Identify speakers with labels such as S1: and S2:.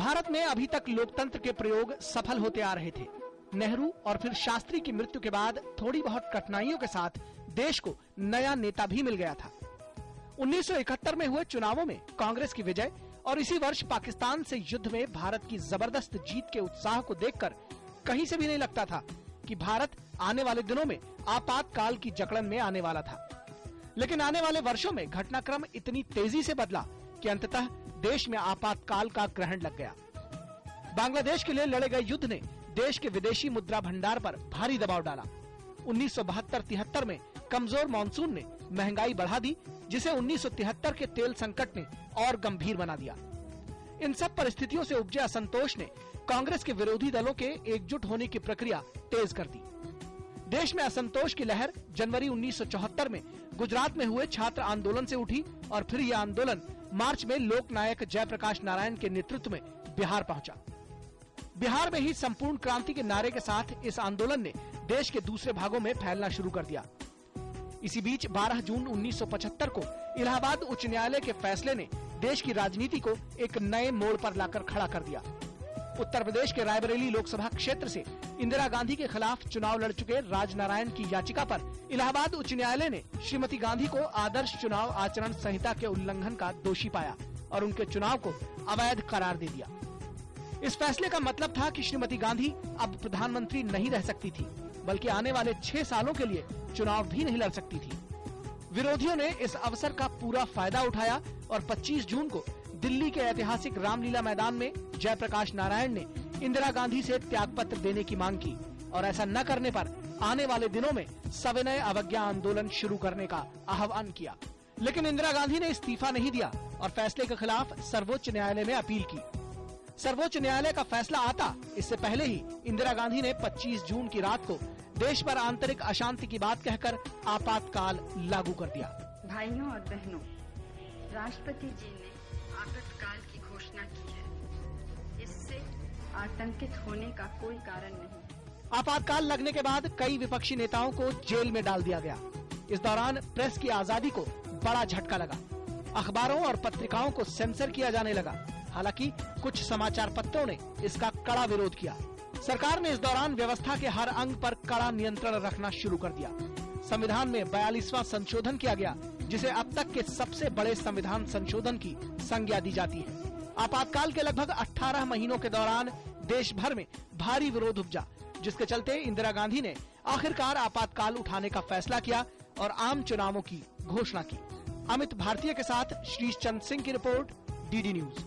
S1: भारत में अभी तक लोकतंत्र के प्रयोग सफल होते आ रहे थे। नेहरू और फिर शास्त्री की मृत्यु के बाद थोड़ी बहुत कठिनाइयों के साथ देश को नया नेता भी मिल गया था। 1971 में हुए चुनावों में कांग्रेस की विजय और इसी वर्ष पाकिस्तान से युद्ध में भारत की जबरदस्त जीत के उत्साह को देखकर कहीं से भी नहीं लगता था कि भारत आने वाले दिनों में आपातकाल की जकड़न में आने वाला था। लेकिन आने वाले वर्षों में घटनाक्रम इतनी तेजी से बदला कि अंततः देश में आपातकाल का ग्रहण लग गया। बांग्लादेश के लिए लड़े गए युद्ध ने देश के विदेशी मुद्रा भंडार पर भारी दबाव डाला। 1972-73 में कमजोर मानसून ने महंगाई बढ़ा दी, जिसे 1973 के तेल संकट ने और गंभीर बना दिया। इन सब परिस्थितियों से उपजे असंतोष ने कांग्रेस के विरोधी दलों के एकजुट होने की प्रक्रिया तेज कर दी। देश में असंतोष की लहर जनवरी 1974 में गुजरात में हुए छात्र आंदोलन से उठी और फिर यह आंदोलन मार्च में लोक नायक जयप्रकाश नारायण के नेतृत्व में बिहार पहुंचा। बिहार में ही संपूर्ण क्रांति के नारे के साथ इस आंदोलन ने देश के दूसरे भागों में फैलना शुरू कर दिया। इसी बीच 12 जून 1975 को इलाहाबाद उच्च न्यायालय के फैसले ने देश की राजनीति को एक नए मोड़ पर लाकर खड़ा कर दिया। उत्तर प्रदेश के रायबरेली लोकसभा क्षेत्र से इंदिरा गांधी के खिलाफ चुनाव लड़ चुके राजनारायण की याचिका पर इलाहाबाद उच्च न्यायालय ने श्रीमती गांधी को आदर्श चुनाव आचरण संहिता के उल्लंघन का दोषी पाया और उनके चुनाव को अवैध करार दे दिया। इस फैसले का मतलब था कि श्रीमती गांधी अब प्रधानमंत्री नहीं रह सकती थी, बल्कि आने वाले 6 सालों के लिए चुनाव भी नहीं लड़ सकती थी। विरोधियों ने इस अवसर का पूरा फायदा उठाया और 25 जून को दिल्ली के ऐतिहासिक रामलीला मैदान में जयप्रकाश नारायण ने इंदिरा गांधी से त्यागपत्र देने की मांग की और ऐसा न करने पर आने वाले दिनों में सविनय अवज्ञा आंदोलन शुरू करने का आह्वान किया। लेकिन इंदिरा गांधी ने इस्तीफा नहीं दिया और फैसले के खिलाफ सर्वोच्च न्यायालय में अपील की। सर्वोच्च न्यायालय का फैसला आता इससे पहले ही इंदिरा गांधी ने 25 जून की रात को देश पर आंतरिक अशांति की बात कहकर आपातकाल लागू कर दिया।
S2: भाइयों और बहनों, राष्ट्रपति जी ने आपातकाल की घोषणा की है। इससे आतंकित होने का कोई कारण नहीं।
S1: आपातकाल लगने के बाद कई विपक्षी नेताओं को जेल में डाल दिया गया। इस दौरान प्रेस की आजादी को बड़ा झटका लगा। अखबारों और पत्रिकाओं को सेंसर किया जाने लगा। हालांकि कुछ समाचार पत्रों ने इसका कड़ा विरोध किया। सरकार ने इस दौरान व्यवस्था के हर अंग पर कड़ा नियंत्रण रखना शुरू कर दिया। संविधान में 42वां संशोधन किया गया, जिसे अब तक के सबसे बड़े संविधान संशोधन की संज्ञा दी जाती है। आपातकाल के लगभग 18 महीनों के दौरान देश भर में भारी विरोध उपजा, जिसके चलते इंदिरा गांधी ने आखिरकार आपातकाल उठाने का फैसला किया और आम चुनावों की घोषणा की। अमित भारतीय के साथ श्रीश चंद्र सिंह की रिपोर्ट, DD न्यूज।